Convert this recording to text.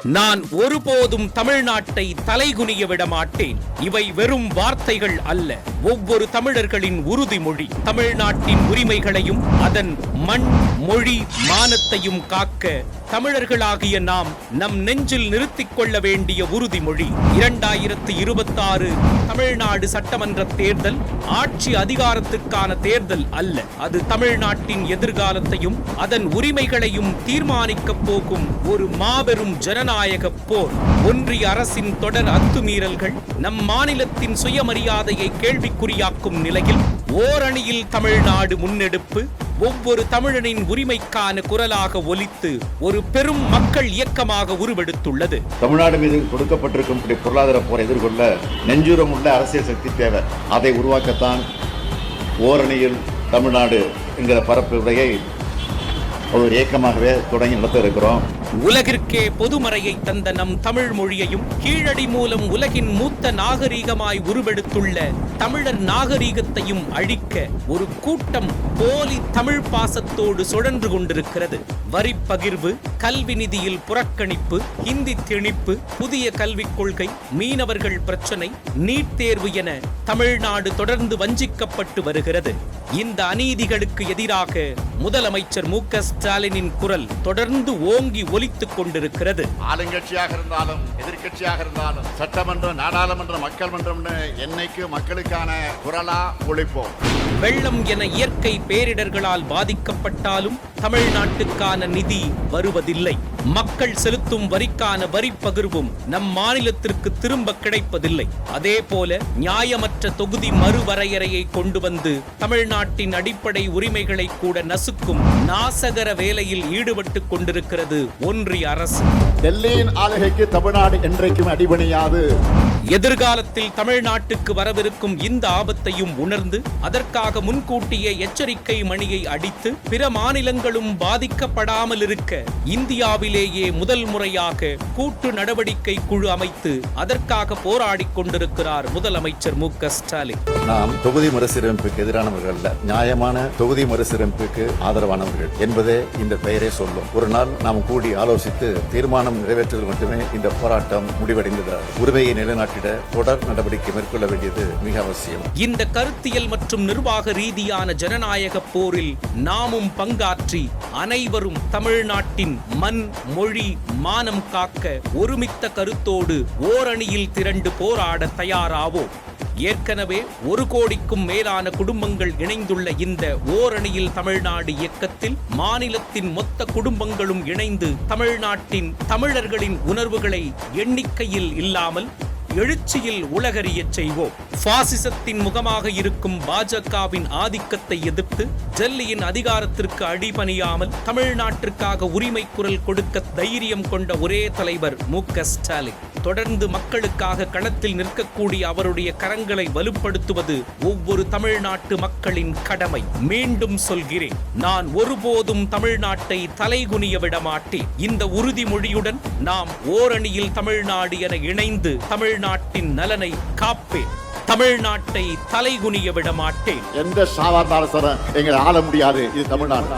நான் ஒருபோதும் தமிழ்நாட்டை தலைகுனிய விட மாட்டேன். இவை வெறும் வார்த்தைகள் அல்ல, ஒவ்வொரு தமிழர்களின் உறுதிமொழி. தமிழ்நாட்டின் உரிமைகளையும் அதன் மண், மொழி, மானத்தையும் காக்க தமிழர்களாகிய நாம் நம் நெஞ்சில் நிறுத்திக் கொள்ள வேண்டிய உறுதிமொழி. 2026 தமிழ்நாடு சட்டமன்ற தேர்தல் ஆட்சி அதிகாரத்துக்கான தேர்தல் அல்ல. அது தமிழ்நாட்டின் எதிர்காலத்தையும் அதன் உரிமைகளையும் தீர்மானிக்கப் போகும் ஒரு மாபெரும் ஜனநாயக போர். ஒன்றிய அரசின் தொடர் அத்துமீறல்கள் நம் மாநிலத்தின் சுயமரியாதையை கேள்விக்குறியாக்கும் நிலையில் ஓரணியில் தமிழ்நாடு முன்னெடுப்பு ஒவ்வொரு தமிழனின் உரிமைக்கான குரலாக ஒலித்து ஒரு பெரும் மக்கள் இயக்கமாக உருவெடுத்துள்ளது. தமிழ்நாடு மீது கொடுக்கப்பட்டிருக்கும் பொருளாதார போரை எதிர்கொள்ள நெஞ்சுரம் உள்ள அரசியல் சக்தி தேவை. அதை உருவாக்கத்தான் ஓரணியில் தமிழ்நாடு என்கிற பரப்பு உரையை ஒரு இயக்கமாகவே தொடங்கி நடத்த இருக்கிறோம். உலகிற்கே பொதுமறையை தந்த நம் தமிழ் மொழியையும் கீழடி மூலம் உலகின் மூத்த நாகரீகமாய் உருவெடுத்துள்ள தமிழர் நாகரீகத்தையும் அழிக்க ஒரு கூட்டம் போலி தமிழ் பாசத்தோடு சுழன்று கொண்டிருக்கிறது. வரி பகிர்வு, கல்வி நிதியில் புறக்கணிப்பு, ஹிந்தி திணிப்பு, புதிய கல்விக் கொள்கை, மீனவர்கள் பிரச்சனை, நீட் தேர்வு என தமிழ்நாடு தொடர்ந்து வஞ்சிக்கப்பட்டு வருகிறது. இந்த அநீதிகளுக்கு எதிராக முதலமைச்சர் மு.க. ஸ்டாலினின் குரல் தொடர்ந்து ஓங்கி ஒலித்துக் கொண்டிருக்கிறது. ஆளுங்கட்சியாக இருந்தாலும் எதிர்கட்சியாக இருந்தாலும் சட்டமன்றம், நாடாளுமன்ற, மக்கள் மன்றம் என்னைக்கு மக்களுக்கான குரலா ஒழிப்போம். வெள்ளம் என இயற்கை பேரிடர்களால் பாதிக்கப்பட்டாலும் தமிழ்நாட்டுக்கான நிதி வருவதில்லை. மக்கள் செலுத்தும் வரிக்கான வரி பகிர்வும் நம் மாநிலத்திற்கு திரும்ப கிடைப்பதில்லை. அதே போல நியாயமற்ற தொகுதி மறுவரையறையை கொண்டு வந்து தமிழ்நாட்டின் அடிப்படை உரிமைகளை கூட நசுக்கும் நாசகர வேலையில் ஈடுபட்டுக் கொண்டிருக்கிறது ஒன்றிய அரசு. டெல்லியின் ஆளுகைக்கு தமிழ்நாடு என்றைக்கும் அடிபணியாது. எதிர்காலத்தில் தமிழ்நாட்டுக்கு வரவிருக்கும் இந்த ஆபத்தையும் உணர்ந்து அதற்காக முன்கூட்டிய எச்சரிக்கை மணியை அடித்து பிற மாநிலங்களும் பாதிக்கப்படாமல் இருக்க இந்தியாவிலேயே முதல் முறையாக கூட்டு நடவடிக்கை குழு அமைத்து அதற்காக போராடி கொண்டிருக்கிறார் முதலமைச்சர் மு.க. ஸ்டாலின். நாம் தொகுதி மறுசீரமைப்புக்கு எதிரானவர்கள் அல்ல, நியாயமான தொகுதி மறுசீரமைப்புக்கு ஆதரவானவர்கள் என்பதே இந்த பெயரே சொல்லும். ஒரு நாள் நாம் கூடி ஆலோசித்து தீர்மானம் நிறைவேற்றுவது மட்டுமே இந்த போராட்டம் முடிவடைந்தது. உரிமையை நிலைநாட்டிட தொடர் நடவடிக்கை மேற்கொள்ள வேண்டியது மிக அவசியம். இந்த கருத்தியல் மற்றும் நிர்வாக ரீதியான ஜனநாயக போரில் நாமும் பங்காற்றி அனைவரும் தமிழ்நாட்டின் மண், மொழி, மானம் காக்க ஒருமித்த கருத்தோடு ஓரணியில் திரண்டு போராட தயாராவோம். ஏற்கனவே 1 கோடிக்கும் மேலான குடும்பங்கள் இணைந்துள்ள இந்த ஓரணியில் தமிழ்நாடு இயக்கத்தில் மாநிலத்தின் மொத்த குடும்பங்களும் இணைந்து தமிழ்நாட்டின் தமிழர்களின் உணர்வுகளை எண்ணிக்கையில் இல்லாமல் எழுச்சியில் உலகறியச் செய்வோம். பாசிசத்தின் முகமாக இருக்கும் பாஜகவின் ஆதிக்கத்தை எதிர்த்து டெல்லியின் அதிகாரத்திற்கு அடிபணியாமல் தமிழ்நாட்டிற்காக உரிமை குரல் கொடுக்க தைரியம் கொண்ட ஒரே தலைவர் மு.க. ஸ்டாலின். தொடர்ந்து மக்களுக்காக களத்தில் நிற்கக்கூடிய அவருடைய கரங்களை வலுப்படுத்துவது ஒவ்வொரு தமிழ்நாட்டு மக்களின் கடமை. மீண்டும் சொல்கிறேன், நான் ஒருபோதும் தமிழ்நாட்டை தலைகுனிய விட மாட்டேன். இந்த உறுதிமொழியுடன் நாம் ஓரணியில் தமிழ்நாடு என இணைந்து தமிழ்நாட்டின் நலனை காப்பேன். தமிழ்நாட்டை தலைகுனிய விட மாட்டேன். எந்த சாதாரண எங்களை ஆள முடியாது. இது தமிழ்நாடு.